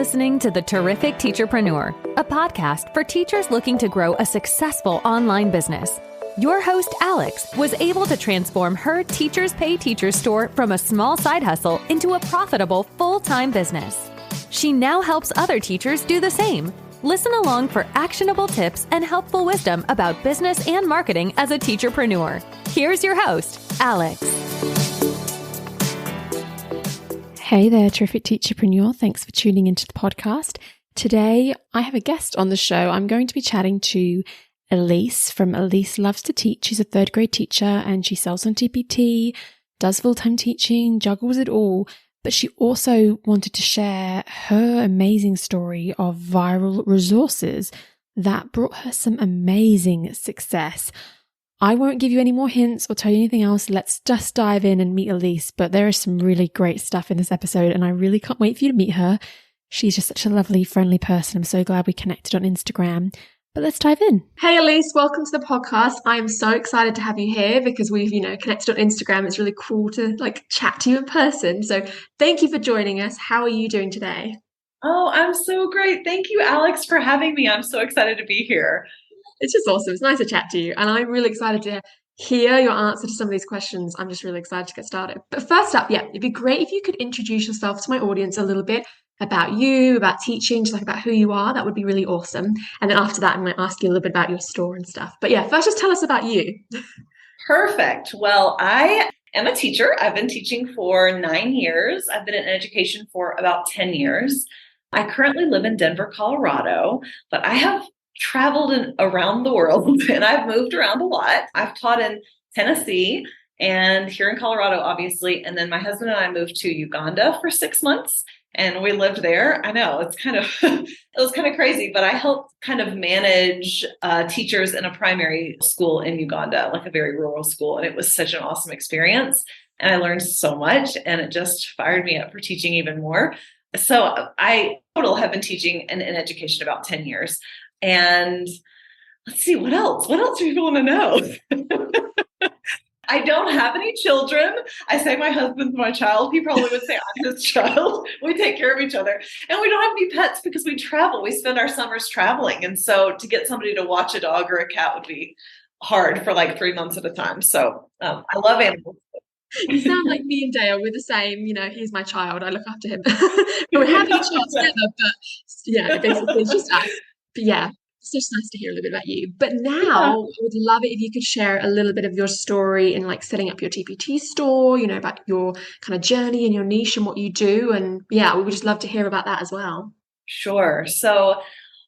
listening to the Terrific Teacherpreneur, a podcast for teachers looking to grow a successful online business. Your host, Alex, was able to transform her Teachers Pay Teachers store from a small side hustle into a profitable full-time business. She now helps other teachers do the same. Listen along for actionable tips and helpful wisdom about business and marketing as a teacherpreneur. Here's your host, Alex. Hey there, Terrific Teacherpreneur. Thanks for tuning into the podcast. Today, I have a guest on the show. I'm going to be chatting to Elise from Elise Loves To Teach. She's a third grade teacher and she sells on TPT, does full-time teaching, juggles it all. But she also wanted to share her amazing story of viral resources that brought her some amazing success. I won't give you any more hints or tell you anything else. Let's just dive in and meet Elise. But there is some really great stuff in this episode and I really can't wait for you to meet her. She's just such a lovely, friendly person. I'm so glad we connected on Instagram. But let's dive in. Hey Elise, welcome to the podcast. I am so excited to have you here because we've, connected on Instagram. It's really cool to chat to you in person. So thank you for joining us. How are you doing today? Oh, I'm so great. Thank you, Alex, for having me. I'm so excited to be here. It's just awesome. It's nice to chat to you. And I'm really excited to hear your answer to some of these questions. I'm just really excited to get started. But first up, it'd be great if you could introduce yourself to my audience a little bit about you, about teaching, just about who you are. That would be really awesome. And then after that, I might ask you a little bit about your store and stuff. But first just tell us about you. Perfect. Well, I am a teacher. I've been teaching for 9 years. I've been in education for about 10 years. I currently live in Denver, Colorado, but I have traveled around the world and I've moved around a lot. I've taught in Tennessee and here in Colorado, obviously. And then my husband and I moved to Uganda for 6 months and we lived there. I know it was kind of crazy, but I helped kind of manage teachers in a primary school in Uganda, like a very rural school. And it was such an awesome experience. And I learned so much and it just fired me up for teaching even more. So I total have been teaching in education about 10 years. And let's see, what else? What else do you want to know? I don't have any children. I say my husband's my child. He probably would say I'm his child. We take care of each other. And we don't have any pets because we travel. We spend our summers traveling. And so to get somebody to watch a dog or a cat would be hard for 3 months at a time. So I love animals. You sound like me and Dale. We're the same. He's my child. I look after him. We're having a child together, but basically it's just us. But it's just nice to hear a little bit about you. But now I would love it if you could share a little bit of your story in setting up your TPT store, about your kind of journey and your niche and what you do. And we would just love to hear about that as well. Sure. So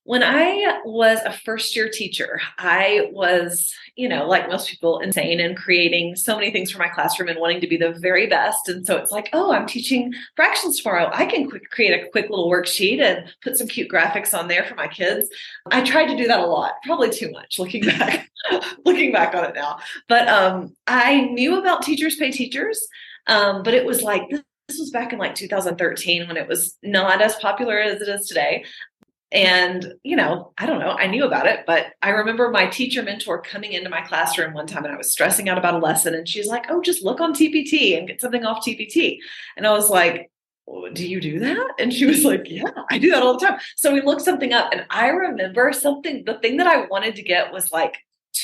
when I was a first-year teacher, I was, like most people, insane and creating so many things for my classroom and wanting to be the very best. And so it's I'm teaching fractions tomorrow. I can create a quick little worksheet and put some cute graphics on there for my kids. I tried to do that a lot, probably too much looking back on it now. But I knew about Teachers Pay Teachers, but it was this was back in 2013 when it was not as popular as it is today. And, I don't know, I knew about it, but I remember my teacher mentor coming into my classroom one time and I was stressing out about a lesson and she's like, oh, just look on TPT and get something off TPT. And I was like, oh, do you do that? And she was like, yeah, I do that all the time. So we looked something up and I remember the thing that I wanted to get was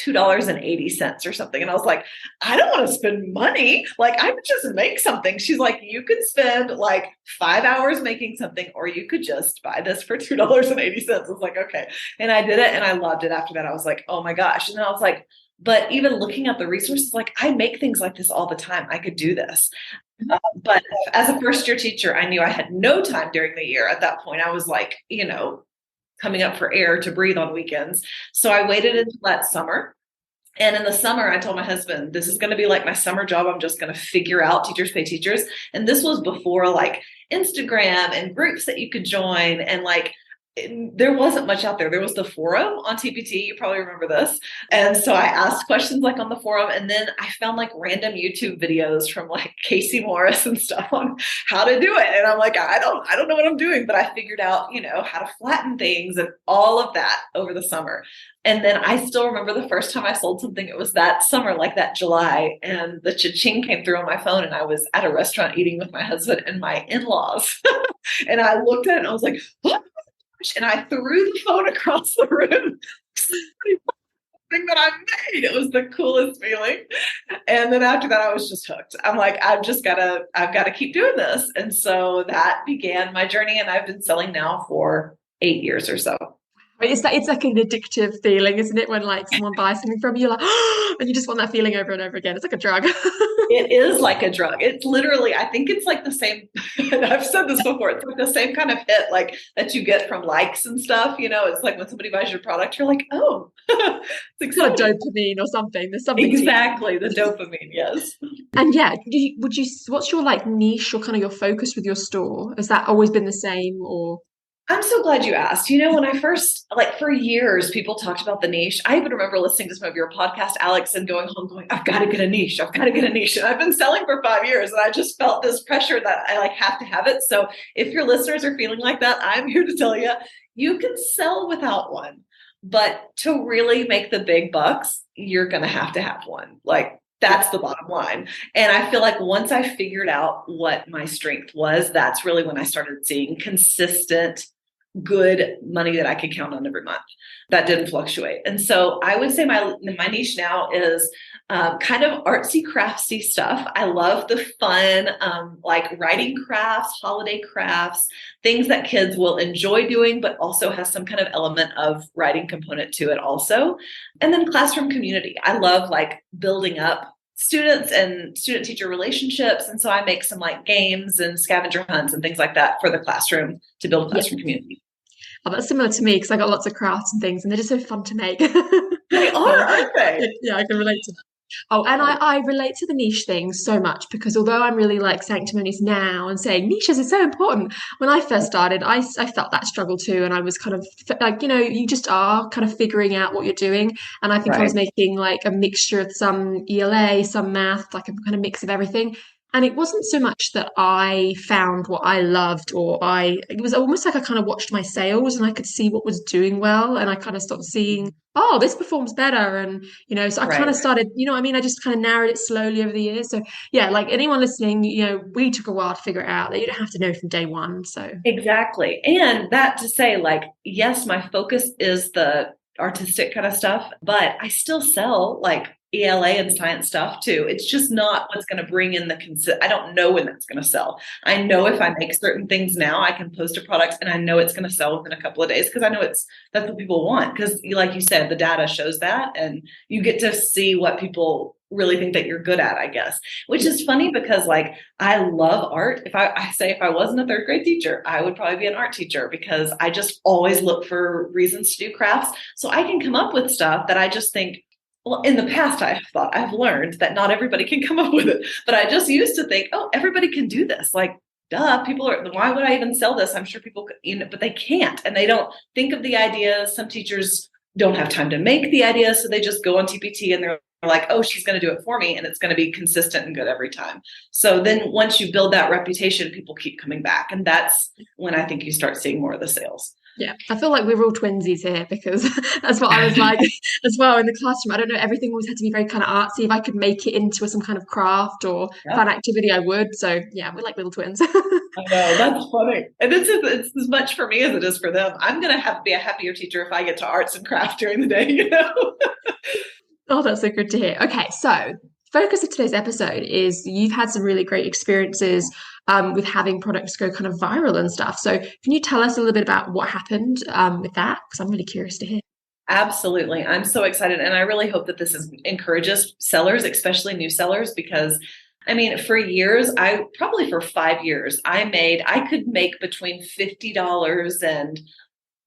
$2.80 or something. And I was like, I don't want to spend money. I would just make something. She's like, you could spend 5 hours making something, or you could just buy this for $2.80. I was like, okay. And I did it and I loved it. After that, I was like, oh my gosh. And then I was like, but even looking at the resources, I make things like this all the time. I could do this. But as a first year teacher, I knew I had no time during the year. At that point, I was coming up for air to breathe on weekends. So I waited until that summer. And in the summer, I told my husband, this is going to be my summer job. I'm just going to figure out Teachers Pay Teachers. And this was before Instagram and groups that you could join. And there wasn't much out there. There was the forum on TPT. You probably remember this. And so I asked questions like on the forum, and then I found like random YouTube videos from like Casey Morris and stuff on how to do it. And I'm like, I don't know what I'm doing, but I figured out, how to flatten things and all of that over the summer. And then I still remember the first time I sold something, it was that summer, like that July, and the cha-ching came through on my phone, and I was at a restaurant eating with my husband and my in-laws. And I looked at it and I was like, what? And I threw the phone across the room. Thing that I made. It was the coolest feeling. And then after that, I was just hooked. I'm like, I've got to keep doing this. And so that began my journey. And I've been selling now for 8 years or so. It's like an addictive feeling, isn't it? When like someone buys something from you, like, and you just want that feeling over and over again. It's like a drug. It is like a drug. It's literally, I think it's like the same, and I've said this before, it's like the same kind of hit like that you get from likes and stuff. It's like when somebody buys your product, you're like, oh, it's like dopamine or something. There's something exactly the dopamine. Yes. And yeah, what's your like niche or kind of your focus with your store? Has that always been the same, or? I'm so glad you asked. When I first, like for years, people talked about the niche. I even remember listening to some of your podcast, Alex, and going home going, I've got to get a niche. I've got to get a niche. And I've been selling for 5 years, and I just felt this pressure that I like have to have it. So if your listeners are feeling like that, I'm here to tell you, you can sell without one. But to really make the big bucks, you're going to have one. Like, that's the bottom line. And I feel like once I figured out what my strength was, that's really when I started seeing consistent, good money that I could count on every month. That didn't fluctuate. And so I would say my niche now is kind of artsy, craftsy stuff. I love the fun, like writing crafts, holiday crafts, things that kids will enjoy doing, but also has some kind of element of writing component to it also. And then classroom community. I love like building up students and student teacher relationships. And so I make some like games and scavenger hunts and things like that for the classroom to build a classroom community. Oh, that's similar to me because I got lots of crafts and things, and they're just so fun to make. They are, aren't they? Yeah, I can relate to that. Oh, and I relate to the niche thing so much because although I'm really like sanctimonious now and saying niches is so important, when I first started, I felt that struggle too. And I was kind of like, you just are kind of figuring out what you're doing. And I think I was making like a mixture of some ELA, some math, like a kind of mix of everything. And it wasn't so much that I found what I loved it was almost like I kind of watched my sales and I could see what was doing well. And I kind of stopped seeing, oh, this performs better. And, so I kind of started, I just kind of narrowed it slowly over the years. So yeah, like anyone listening, we took a while to figure it out that you don't have to know from day one. So exactly. And that to say like, yes, my focus is the artistic kind of stuff, but I still sell like ELA and science stuff too. It's just not what's going to bring in I don't know when that's going to sell. I know if I make certain things now, I can post a product and I know it's going to sell within a couple of days because I know that's what people want. Because like you said, the data shows that and you get to see what people really think that you're good at, I guess, which is funny because like, I love art. If I wasn't a third grade teacher, I would probably be an art teacher because I just always look for reasons to do crafts. So I can come up with stuff that I just think, well, in the past, I've learned that not everybody can come up with it, but I just used to think, oh, everybody can do this. Like, duh, why would I even sell this? I'm sure people could, but they can't. And they don't think of the ideas. Some teachers don't have time to make the ideas. So they just go on TPT and they're like, oh, she's going to do it for me. And it's going to be consistent and good every time. So then once you build that reputation, people keep coming back. And that's when I think you start seeing more of the sales. Yeah, I feel like we're all twinsies here because that's what I was like as well in the classroom. I don't know, everything always had to be very kind of artsy. If I could make it into some kind of craft or fun activity, I would. So yeah, we're like little twins. I know, that's funny. And it's as much for me as it is for them. I'm going to be a happier teacher if I get to arts and craft during the day, Oh, that's so good to hear. Okay, so focus of today's episode is you've had some really great experiences with having products go kind of viral and stuff. So can you tell us a little bit about what happened with that? Because I'm really curious to hear. Absolutely. I'm so excited. And I really hope that this encourages sellers, especially new sellers, because for years, probably for 5 years, I could make between $50 and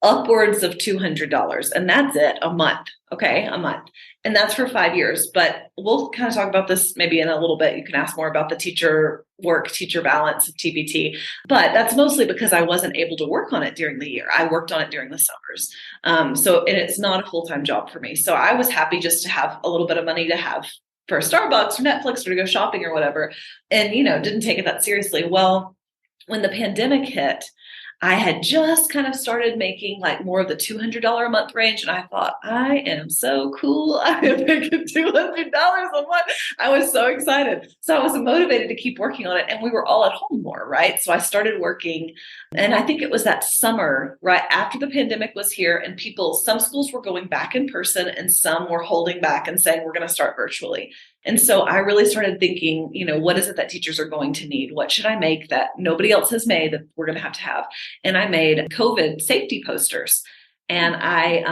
upwards of $200. And that's it, a month. Okay, a month. And that's for 5 years, but we'll kind of talk about this maybe in a little bit. You can ask more about the teacher work, teacher balance of TPT, but that's mostly because I wasn't able to work on it during the year. I worked on it during the summers. And it's not a full-time job for me. So I was happy just to have a little bit of money to have for Starbucks or Netflix or to go shopping or whatever. And, didn't take it that seriously. Well, when the pandemic hit, I had just kind of started making like more of the $200 a month range. And I thought, I am so cool. I am making $200 a month. I was so excited. So I was motivated to keep working on it. And we were all at home more, right? So I started working. And I think it was that summer, right after the pandemic was here, and some schools were going back in person and some were holding back and saying, we're going to start virtually. And so I really started thinking, what is it that teachers are going to need? What should I make that nobody else has made that we're going to have? And I made COVID safety posters, and I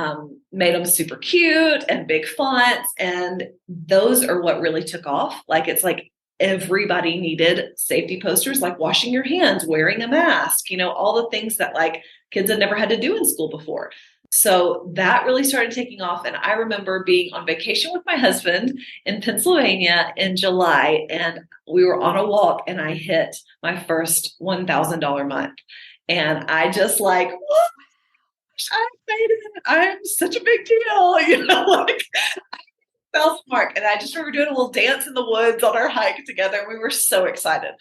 made them super cute and big fonts. And those are what really took off. Like, it's like everybody needed safety posters, like washing your hands, wearing a mask, all the things that like kids had never had to do in school before. So that really started taking off. And I remember being on vacation with my husband in Pennsylvania in July, and we were on a walk and I hit my first $1,000 month. And I just like, oh, I made it. I'm such a big deal, like I mark. And I just remember doing a little dance in the woods on our hike together. We were so excited.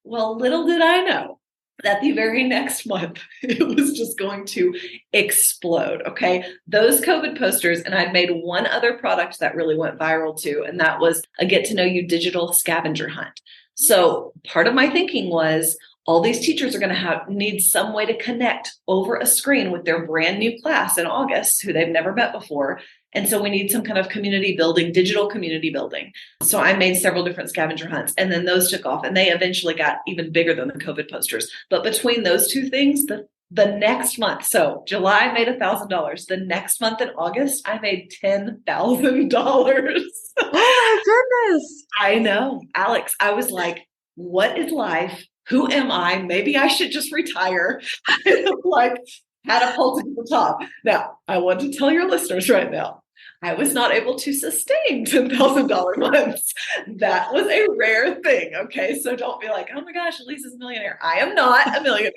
Well, little did I know that the very next month, it was just going to explode. Okay. Those COVID posters, and I'd made one other product that really went viral too. And that was a get to know you digital scavenger hunt. So part of my thinking was, all these teachers are going to need some way to connect over a screen with their brand new class in August who they've never met before. And so we need some kind of community building, digital community building. So I made several different scavenger hunts, and then those took off, and they eventually got even bigger than the COVID posters. But between those two things, the next month, so July I made $1,000. The next month in August, I made $10,000. Oh my goodness. I know, Alex, I was like, what is life? Who am I? Maybe I should just retire. Like, catapulted to the top. Now, I want to tell your listeners right now, I was not able to sustain $10,000 months. That was a rare thing. Okay. So don't be like, oh my gosh, Elise is a millionaire. I am not a millionaire.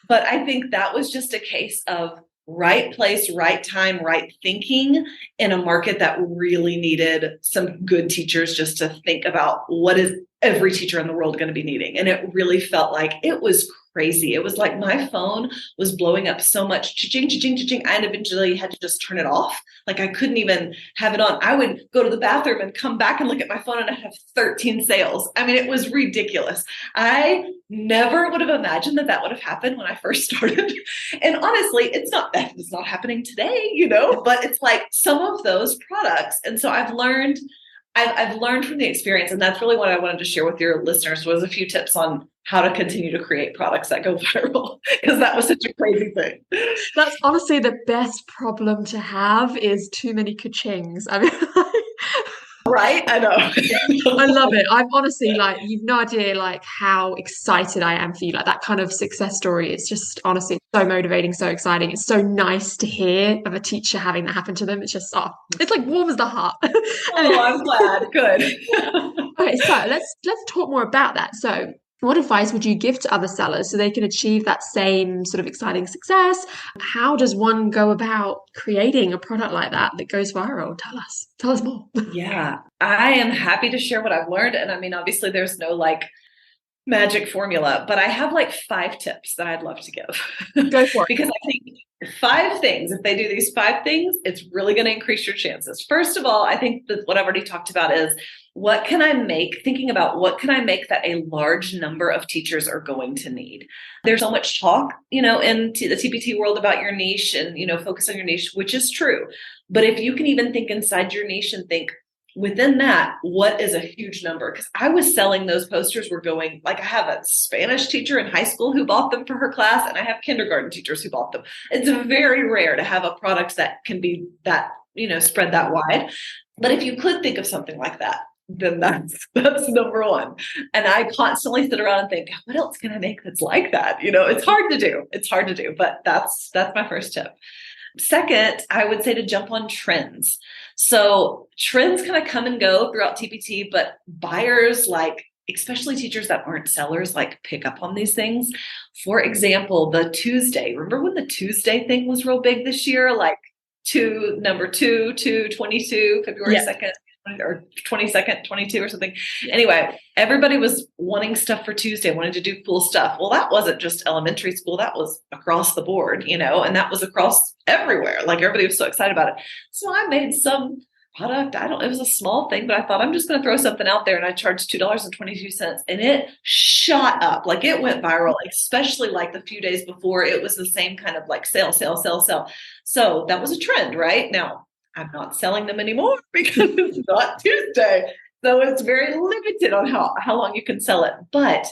But I think that was just a case of right place, right time, right thinking in a market that really needed some good teachers just to think about what is every teacher in the world going to be needing. And it really felt like it was crazy. It was like my phone was blowing up so much, cha-ching, cha-ching, cha-ching. I eventually had to just turn it off. Like, I couldn't even have it on. I would go to the bathroom and come back and look at my phone and I'd have 13 sales. I mean, it was ridiculous. I never would have imagined that would have happened when I first started. And honestly, it's not happening today, but it's like some of those products. And so I've learned from the experience, and that's really what I wanted to share with your listeners, was a few tips on how to continue to create products that go viral, because that was such a crazy thing. That's honestly the best problem to have, is too many ka-chings. I mean, right? I know. I love it. I'm honestly like, you've no idea like how excited I am for you. Like, that kind of success story. It's just honestly so motivating, so exciting. It's so nice to hear of a teacher having that happen to them. It's just, it's like warms the heart. Oh, I'm glad. Good. Okay, so let's talk more about that. So, what advice would you give to other sellers so they can achieve that same sort of exciting success? How does one go about creating a product like that goes viral? Tell us more. Yeah, I am happy to share what I've learned. And I mean, obviously there's no like magic formula, but I have like 5 tips that I'd love to give. Go for it. Because I think 5 things, if they do these 5 things, it's really going to increase your chances. First of all, I think that what I've already talked about is, what can I make? Thinking about what can I make that a large number of teachers are going to need. There's so much talk, in the TPT world about your niche and, focus on your niche, which is true. But if you can even think inside your niche and think, within that, what is a huge number? Because I was selling those posters, were going, like, I have a Spanish teacher in high school who bought them for her class, and I have kindergarten teachers who bought them. It's very rare to have a product that can be that, spread that wide. But if you could think of something like that, then that's number one. And I constantly sit around and think, what else can I make that's like that? It's hard to do. But that's my first tip. Second, I would say to jump on trends. So trends kind of come and go throughout TPT, but buyers, like especially teachers that aren't sellers, like pick up on these things. For example, the Tuesday. Remember when the Tuesday thing was real big this year? Like number 2/22, February 2nd. Or 22nd, 22 or something. Anyway, everybody was wanting stuff for Tuesday, wanted to do cool stuff. Well, that wasn't just elementary school. That was across the board, and that was across everywhere. Like everybody was so excited about it. So I made some product. It was a small thing, but I thought I'm just going to throw something out there, and I charged $2.22, and it shot up. Like it went viral, especially like the few days before. It was the same kind of like sell. So that was a trend, right? Now, I'm not selling them anymore because it's not Tuesday. So it's very limited on how long you can sell it. But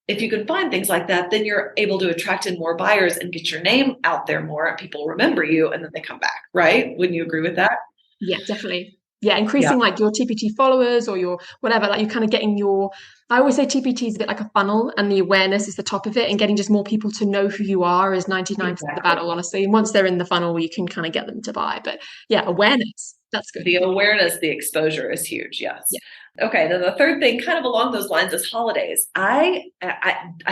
if you can find things like that, then you're able to attract in more buyers and get your name out there more, and people remember you, and then they come back, right? Wouldn't you agree with that? Yeah, definitely. Yeah, increasing like your TPT followers or your whatever, like you're kind of getting I always say TPT is a bit like a funnel, and the awareness is the top of it, and getting just more people to know who you are is 99% of the battle, honestly. And once they're in the funnel, you can kind of get them to buy. But yeah, awareness, that's good. The awareness, the exposure is huge. Yes. Yeah. Okay. Then the third thing kind of along those lines is holidays. I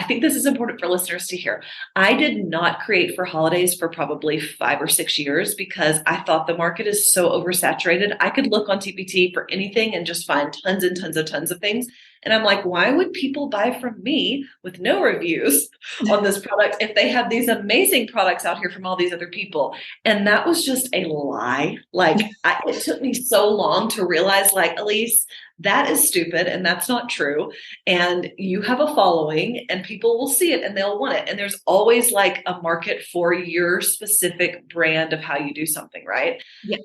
think this is important for listeners to hear. I did not create for holidays for probably 5 or 6 years because I thought the market is so oversaturated. I could look on TPT for anything and just find tons and tons of things. And I'm like, why would people buy from me with no reviews on this product if they have these amazing products out here from all these other people? And that was just a lie. Like it took me so long to realize, like, Elise, that is stupid and that's not true. And you have a following and people will see it and they'll want it. And there's always like a market for your specific brand of how you do something, right? Yeah.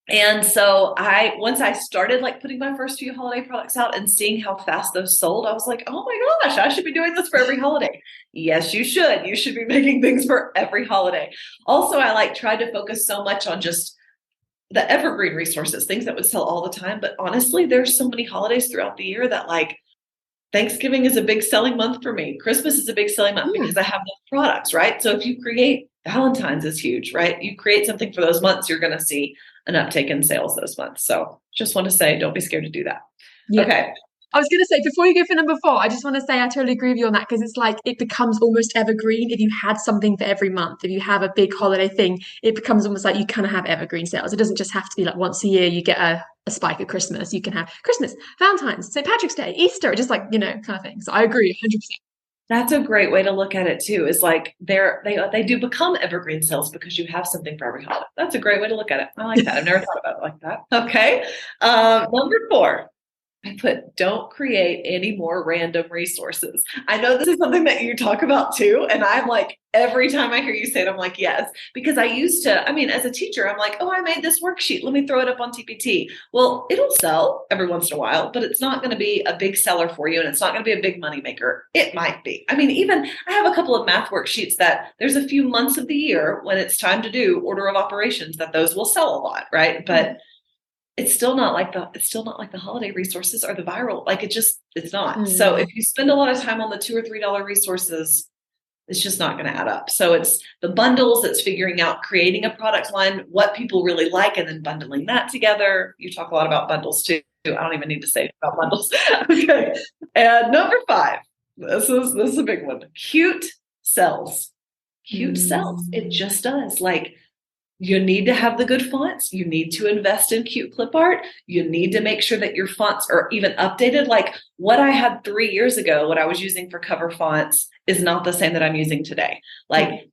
And so once I started like putting my first few holiday products out and seeing how fast those sold, I was like, oh my gosh, I should be doing this for every holiday. Yes, you should. You should be making things for every holiday. Also, I tried to focus so much on just the evergreen resources, things that would sell all the time. But honestly, there's so many holidays throughout the year that like Thanksgiving is a big selling month for me. Christmas is a big selling month because I have those products, right? So if you create, Valentine's is huge, right? You create something for those months, you're going to see an uptake in sales those months. So just want to say, don't be scared to do that. Yeah. Okay. I was going to say, before you go for number 4, I just want to say I totally agree with you on that, because it's like it becomes almost evergreen if you had something for every month. If you have a big holiday thing, it becomes almost like you kind of have evergreen sales. It doesn't just have to be like once a year you get a spike at Christmas. You can have Christmas, Valentine's, St. Patrick's Day, Easter, just like, kind of thing. So I agree 100%. That's a great way to look at it too, is like they do become evergreen sales because you have something for every holiday. That's a great way to look at it. I like that. I've never thought about it like that. Okay. Number 4. I put, don't create any more random resources. I know this is something that you talk about too. And I'm like, every time I hear you say it, I'm like, yes, because I used to, as a teacher, I'm like, oh, I made this worksheet. Let me throw it up on TPT. Well, it'll sell every once in a while, but it's not going to be a big seller for you. And it's not going to be a big money maker. It might be. Even I have a couple of math worksheets that there's a few months of the year when it's time to do order of operations that those will sell a lot. Right. But it's still not like the holiday resources or the viral, like it's not. So if you spend a lot of time on the $2 or $3 resources, it's just not going to add up. So it's the bundles, it's figuring out, creating a product line, what people really like, and then bundling that together. You talk a lot about bundles too. I don't even need to say about bundles. Okay. And number 5, this is a big one. Cute sells. Cute sells. It just does. Like, you need to have the good fonts. You need to invest in cute clip art. You need to make sure that your fonts are even updated. Like what I had 3 years ago, what I was using for cover fonts is not the same that I'm using today. Like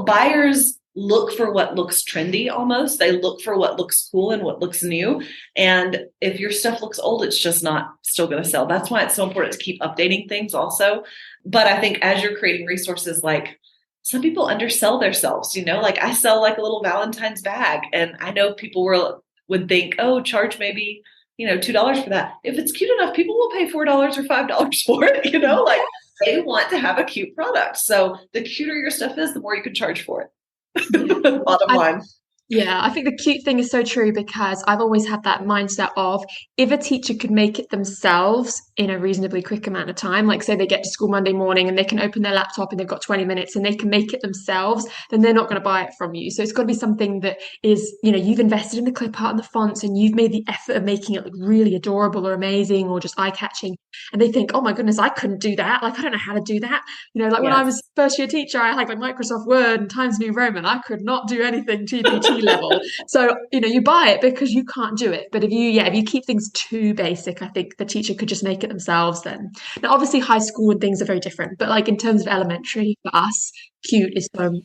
buyers look for what looks trendy almost. They look for what looks cool and what looks new. And if your stuff looks old, it's just not still going to sell. That's why it's so important to keep updating things also. But I think as you're creating resources, like, some people undersell themselves, like I sell like a little Valentine's bag. And I know people would think, oh, charge maybe, $2 for that. If it's cute enough, people will pay $4 or $5 for it, like they want to have a cute product. So the cuter your stuff is, the more you can charge for it. Bottom line. Yeah, I think the cute thing is so true, because I've always had that mindset of if a teacher could make it themselves, in a reasonably quick amount of time. Like say they get to school Monday morning and they can open their laptop and they've got 20 minutes and they can make it themselves, then they're not going to buy it from you. So it's got to be something that is, you've invested in the clip art and the fonts and you've made the effort of making it look really adorable or amazing or just eye-catching. And they think, oh my goodness, I couldn't do that. Like, I don't know how to do that. When I was first year teacher, I had like Microsoft Word and Times New Roman. I could not do anything TPT level. So, you buy it because you can't do it. But if you keep things too basic, I think the teacher could just make it themselves then. Now, obviously high school and things are very different, but like in terms of elementary for us, cute is important.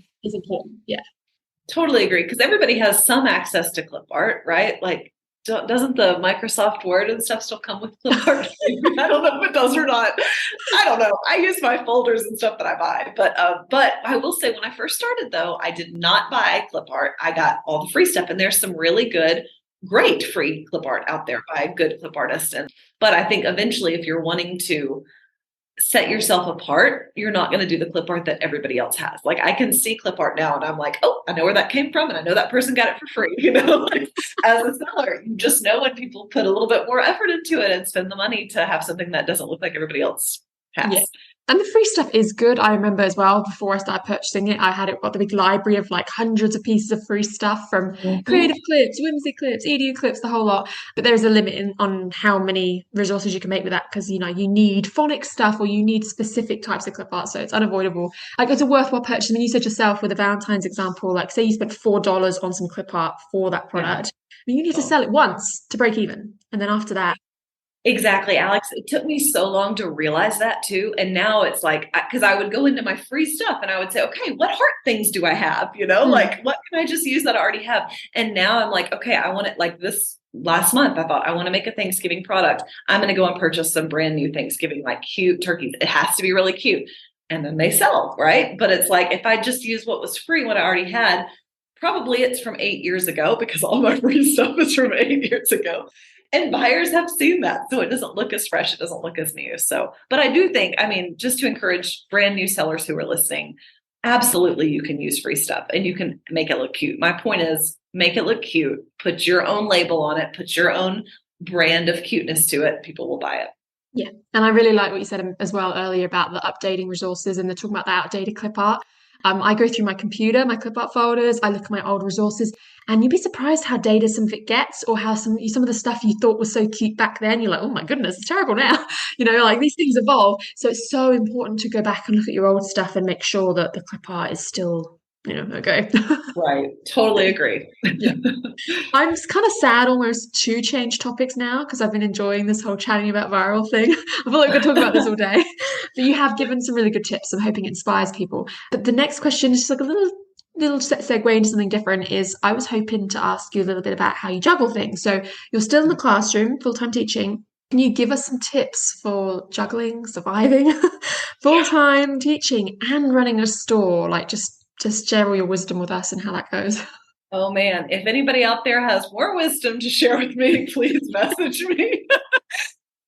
Yeah. Totally agree. Because everybody has some access to clip art, right? Like, doesn't the Microsoft Word and stuff still come with clip art? I don't know if it does or not. I don't know. I use my folders and stuff that I buy. But I will say when I first started, though, I did not buy clip art. I got all the free stuff. And there's some really great free clip art out there by good clip artists. But I think eventually if you're wanting to set yourself apart, you're not going to do the clip art that everybody else has. Like I can see clip art now and I'm like, oh, I know where that came from. And I know that person got it for free, like, as a seller, you just know when people put a little bit more effort into it and spend the money to have something that doesn't look like everybody else has. Yeah. And the free stuff is good. I remember as well, before I started purchasing it, I had got the big library of like hundreds of pieces of free stuff from Creative Clips, Whimsy Clips, Edu Clips, the whole lot. But there's a limit on how many resources you can make with that because, you need phonics stuff or you need specific types of clip art. So it's unavoidable. Like it's a worthwhile purchase. I mean, you said yourself with a Valentine's example, like say you spent $4 on some clip art for that product. I mean, you need to sell it once to break even. And then after that, exactly, Alex. It took me so long to realize that too. And now it's like, because I would go into my free stuff and I would say, okay, what heart things do I have? Like what can I just use that I already have? And now I'm like, okay, I want it like this. Last month, I thought I want to make a Thanksgiving product. I'm going to go and purchase some brand new Thanksgiving, like cute turkeys. It has to be really cute. And then they sell, right? But it's like, if I just use what was free, what I already had, probably it's from 8 years ago because all my free stuff is from 8 years ago. And buyers have seen that. So it doesn't look as fresh. It doesn't look as new. So, but I do think, just to encourage brand new sellers who are listening, absolutely you can use free stuff and you can make it look cute. My point is make it look cute, put your own label on it, put your own brand of cuteness to it. People will buy it. Yeah. And I really like what you said as well earlier about the updating resources and they're talking about the outdated clip art. I go through my computer, my clip art folders, I look at my old resources, and you'd be surprised how dated some of it gets, or how some of the stuff you thought was so cute back then, you're like, oh my goodness, it's terrible now. Like these things evolve. So it's so important to go back and look at your old stuff and make sure that the clip art is still, okay. Right. Totally agree. Yeah. I'm kind of sad almost to change topics now because I've been enjoying this whole chatting about viral thing. I feel like we could talk about this all day. But you have given some really good tips. I'm hoping it inspires people. But the next question is just like a little segue into something different is I was hoping to ask you a little bit about how you juggle things. So you're still in the classroom, full-time teaching. Can you give us some tips for juggling, surviving, full-time teaching and running a store? Like just share all your wisdom with us and how that goes. Oh man, if anybody out there has more wisdom to share with me, please message me.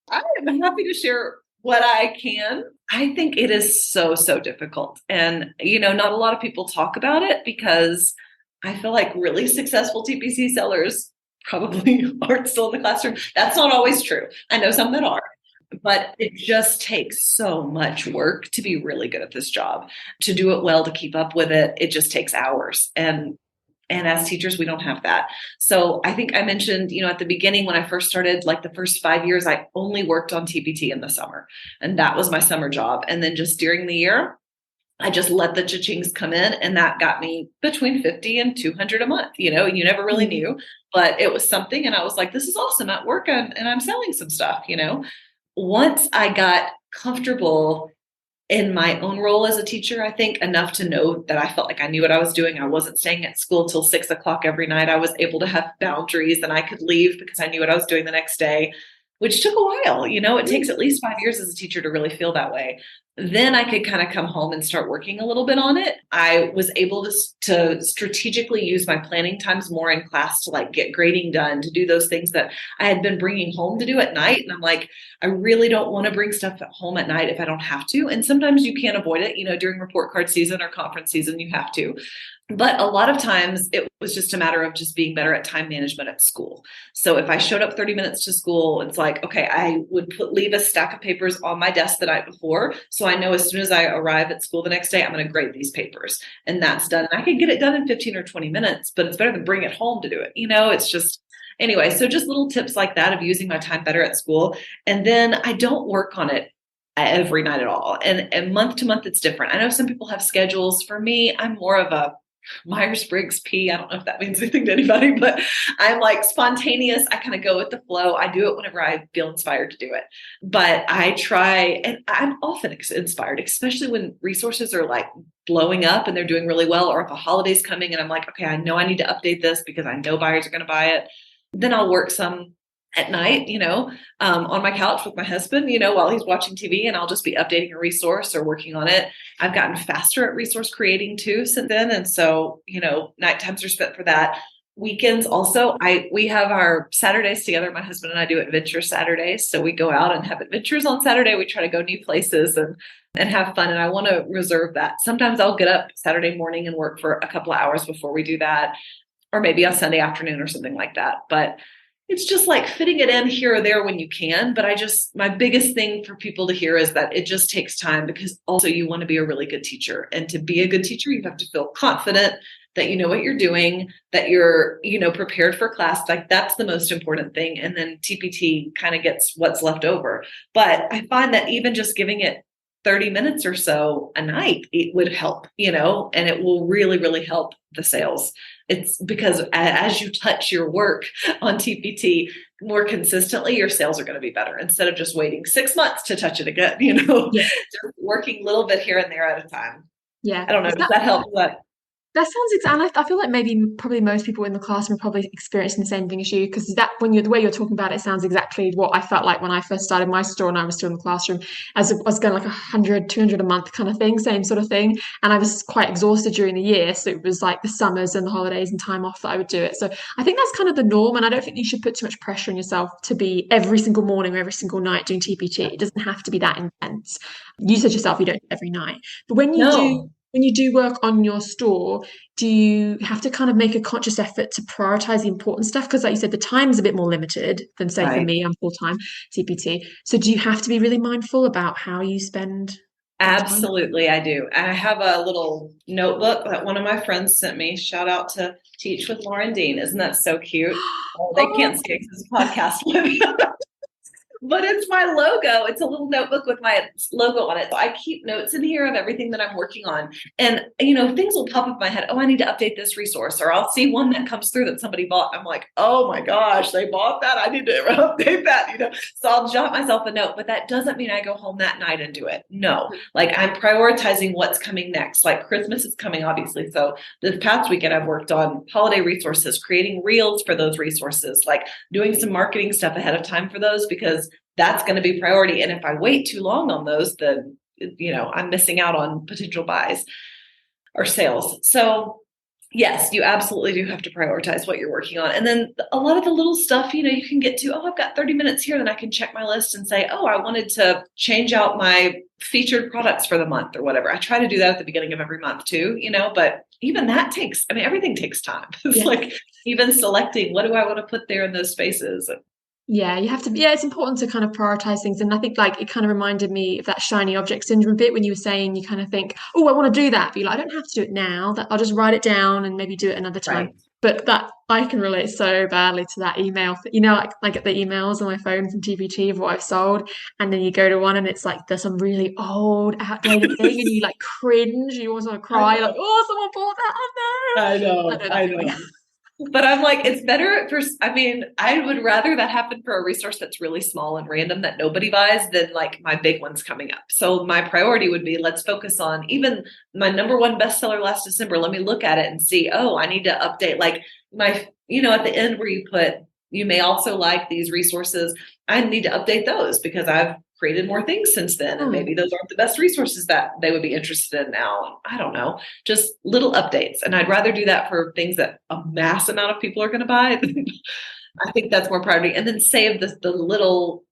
I am happy to share what I can. I think it is so, so difficult. And, not a lot of people talk about it because I feel like really successful TPC sellers probably aren't still in the classroom. That's not always true. I know some that are. But it just takes so much work to be really good at this job, to do it well, to keep up with it. It just takes hours. And as teachers, we don't have that. So I think I mentioned, at the beginning when I first started, like the first 5 years, I only worked on TPT in the summer. And that was my summer job. And then just during the year, I just let the cha-chings come in. And that got me between 50 and 200 a month, and you never really knew. But it was something. And I was like, this is awesome at work. And I'm selling some stuff, Once I got comfortable in my own role as a teacher, I think enough to know that I felt like I knew what I was doing. I wasn't staying at school till 6 o'clock every night. I was able to have boundaries and I could leave because I knew what I was doing the next day, which took a while. It takes at least 5 years as a teacher to really feel that way. Then I could kind of come home and start working a little bit on it. I was able to strategically use my planning times more in class to like get grading done, to do those things that I had been bringing home to do at night. And I'm like, I really don't want to bring stuff home at night if I don't have to. And sometimes you can't avoid it, during report card season or conference season, you have to. But a lot of times it was just a matter of just being better at time management at school. So if I showed up 30 minutes to school, it's like, okay, I would leave a stack of papers on my desk the night before. So I know as soon as I arrive at school the next day, I'm going to grade these papers, and that's done. And I can get it done in 15 or 20 minutes, but it's better than bring it home to do it. It's just, anyway, so just little tips like that of using my time better at school. And then I don't work on it every night at all. And month to month, it's different. I know some people have schedules. For me, I'm more of a Myers-Briggs P. I don't know if that means anything to anybody, but I'm like spontaneous. I kind of go with the flow. I do it whenever I feel inspired to do it. But I try, and I'm often inspired, especially when resources are like blowing up and they're doing really well, or if a holiday's coming and I'm like, okay, I know I need to update this because I know buyers are going to buy it. Then I'll work some at night, on my couch with my husband, while he's watching TV, and I'll just be updating a resource or working on it. I've gotten faster at resource creating too since then. And so, night times are spent for that. Weekends also, we have our Saturdays together. My husband and I do adventure Saturdays. So we go out and have adventures on Saturday. We try to go new places and have fun. And I want to reserve that. Sometimes I'll get up Saturday morning and work for a couple of hours before we do that, or maybe on Sunday afternoon or something like that. But it's just like fitting it in here or there when you can. But my biggest thing for people to hear is that it just takes time, because also you want to be a really good teacher. And to be a good teacher, you have to feel confident that you know what you're doing, that you're, prepared for class. Like that's the most important thing. And then TPT kind of gets what's left over. But I find that even just giving it 30 minutes or so a night, it would help, and it will really, really help the sales. It's because as you touch your work on TPT more consistently, your sales are going to be better instead of just waiting 6 months to touch it again, just working a little bit here and there at a time. Yeah. I don't know. Does that help? That sounds exactly. I feel like probably most people in the classroom are probably experiencing the same thing as you, because the way you're talking about it sounds exactly what I felt like when I first started my store and I was still in the classroom. As I was going like 100, 200 a month kind of thing, same sort of thing. And I was quite exhausted during the year. So it was like the summers and the holidays and time off that I would do it. So I think that's kind of the norm. And I don't think you should put too much pressure on yourself to be every single morning or every single night doing TPT. It doesn't have to be that intense. You said yourself you don't do it every night. But when you do work on your store, do you have to kind of make a conscious effort to prioritize the important stuff? Because like you said, the time is a bit more limited than, say, for me, I'm full-time TPT. So do you have to be really mindful about how you spend? Absolutely, I do. I have a little notebook that one of my friends sent me. Shout out to Teach with Lauren Dean. Isn't that so cute? They can't see it because it's a podcast. But it's my logo. It's a little notebook with my logo on it. So I keep notes in here of everything that I'm working on. And, things will pop up in my head. Oh, I need to update this resource. Or I'll see one that comes through that somebody bought. I'm like, oh my gosh, they bought that. I need to update that, So I'll jot myself a note. But that doesn't mean I go home that night and do it. No, like I'm prioritizing what's coming next. Like Christmas is coming, obviously. So this past weekend, I've worked on holiday resources, creating reels for those resources, like doing some marketing stuff ahead of time for those, because that's going to be priority. And if I wait too long on those, then, I'm missing out on potential buys or sales. So yes, you absolutely do have to prioritize what you're working on. And then a lot of the little stuff, you can get to, I've got 30 minutes here, then I can check my list and say, I wanted to change out my featured products for the month or whatever. I try to do that at the beginning of every month too, but even that everything takes time. It's like even selecting, what do I want to put there in those spaces? Yeah, you have to. Yeah, it's important to kind of prioritize things. And I think like it kind of reminded me of that shiny object syndrome bit when you were saying you kind of think, I want to do that. But you're like, I don't have to do it now. That I'll just write it down and maybe do it another time. Right. But that I can relate so badly to that email. Like I get the emails on my phone from TPT of what I've sold, and then you go to one and it's like there's some really old, outdated thing, and you like cringe. You almost want to cry, like, someone bought that. Oh no! I know. But I'm like, it's better I would rather that happen for a resource that's really small and random that nobody buys than like my big ones coming up. So my priority would be, let's focus on even my number one bestseller last December. Let me look at it and see, I need to update like my, at the end where you put, you may also like these resources. I need to update those because I've created more things since then. And maybe those aren't the best resources that they would be interested in now. I don't know, just little updates. And I'd rather do that for things that a mass amount of people are going to buy. I think that's more priority. And then save the little,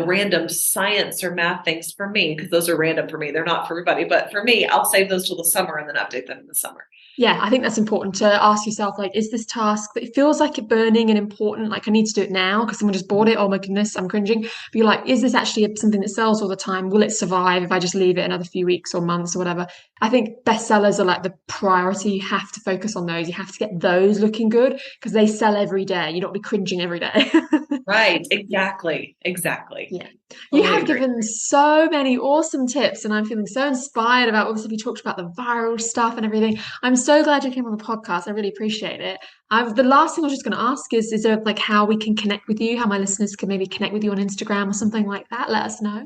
random science or math things for me, because those are random for me. They're not for everybody, but for me, I'll save those till the summer and then update them in the summer. Yeah, I think that's important to ask yourself, like, is this task that it feels like it burning and important? Like, I need to do it now because someone just bought it. Oh my goodness, I'm cringing. But you're like, is this actually something that sells all the time? Will it survive if I just leave it another few weeks or months or whatever? I think bestsellers are like the priority. You have to focus on those. You have to get those looking good because they sell every day. You don't be cringing every day. Right. Exactly. Yeah. You have given so many awesome tips and I'm feeling so inspired about, obviously we talked about the viral stuff and everything. I'm so glad you came on the podcast. I really appreciate it. The last thing I was just going to ask is there like how we can connect with you, how my listeners can maybe connect with you on Instagram or something like that? Let us know.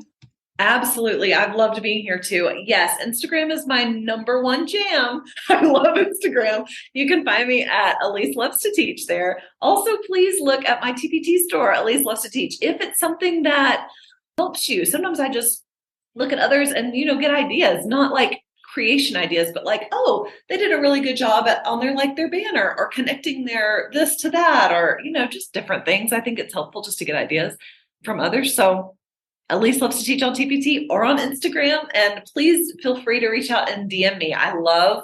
Absolutely. I've loved being here too. Yes, Instagram is my number one jam. I love Instagram. You can find me at Elise Loves To Teach there. Also, please look at my TPT store, Elise Loves To Teach. If it's something that helps you, sometimes I just look at others and, get ideas, not like creation ideas, but like, oh, they did a really good job on their banner or connecting their this to that, or, just different things. I think it's helpful just to get ideas from others. So Elise Loves To Teach on TPT or on Instagram. And please feel free to reach out and DM me. I love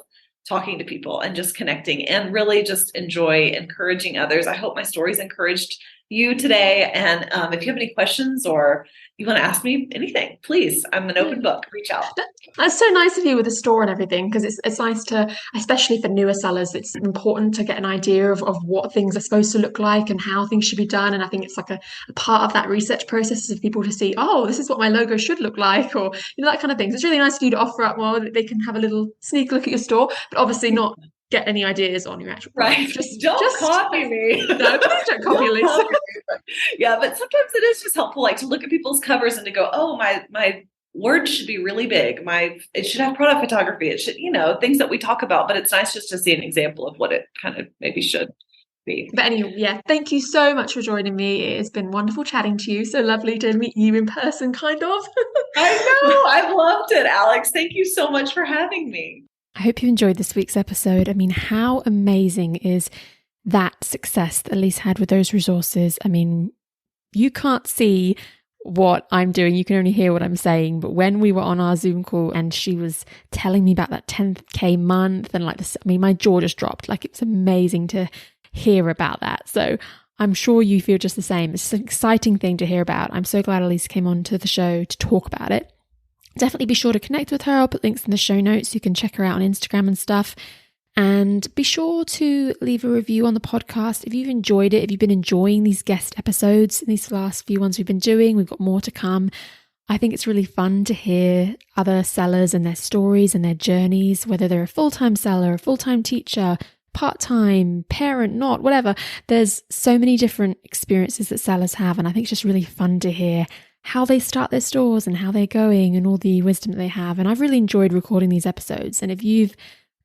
talking to people and just connecting and really just enjoy encouraging others. I hope my stories encouraged you today. And if you have any questions or you want to ask me anything, please, I'm an open book. Reach out. That's so nice of you with the store and everything, because it's nice to, especially for newer sellers, it's important to get an idea of what things are supposed to look like and how things should be done. And I think it's like a part of that research process of people to see, oh, this is what my logo should look like, or that kind of thing. So it's really nice for you to offer up more that they can have a little sneak look at your store, but obviously not get any ideas on your actual product. Right. Just copy me. No, please don't copy Elise. Yeah, but sometimes it is just helpful, like to look at people's covers and to go, oh, my words should be really big. It should have product photography. It should, things that we talk about, but it's nice just to see an example of what it kind of maybe should be. But anyway, yeah, thank you so much for joining me. It has been wonderful chatting to you. So lovely to meet you in person, kind of. I know. I've loved it, Alex. Thank you so much for having me. I hope you enjoyed this week's episode. I mean, how amazing is that success that Elise had with those resources? I mean, you can't see what I'm doing. You can only hear what I'm saying. But when we were on our Zoom call and she was telling me about that 10K month and like this, I mean, my jaw just dropped. Like, it was amazing to hear about that. So I'm sure you feel just the same. It's an exciting thing to hear about. I'm so glad Elise came on to the show to talk about it. Definitely be sure to connect with her. I'll put links in the show notes. You can check her out on Instagram and stuff. And be sure to leave a review on the podcast if you've enjoyed it, if you've been enjoying these guest episodes, these last few ones we've been doing. We've got more to come. I think it's really fun to hear other sellers and their stories and their journeys, whether they're a full-time seller, a full-time teacher, part-time, parent, not, whatever. There's so many different experiences that sellers have. And I think it's just really fun to hear how they start their stores and how they're going and all the wisdom that they have. And I've really enjoyed recording these episodes. And if you've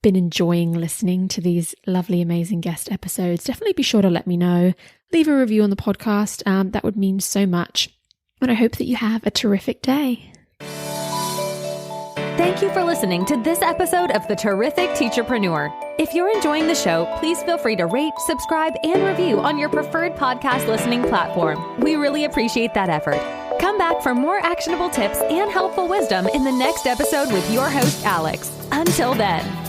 been enjoying listening to these lovely, amazing guest episodes, definitely be sure to let me know. Leave a review on the podcast. That would mean so much. And I hope that you have a terrific day. Thank you for listening to this episode of The Terrific Teacherpreneur. If you're enjoying the show, please feel free to rate, subscribe, and review on your preferred podcast listening platform. We really appreciate that effort. Come back for more actionable tips and helpful wisdom in the next episode with your host, Alex. Until then.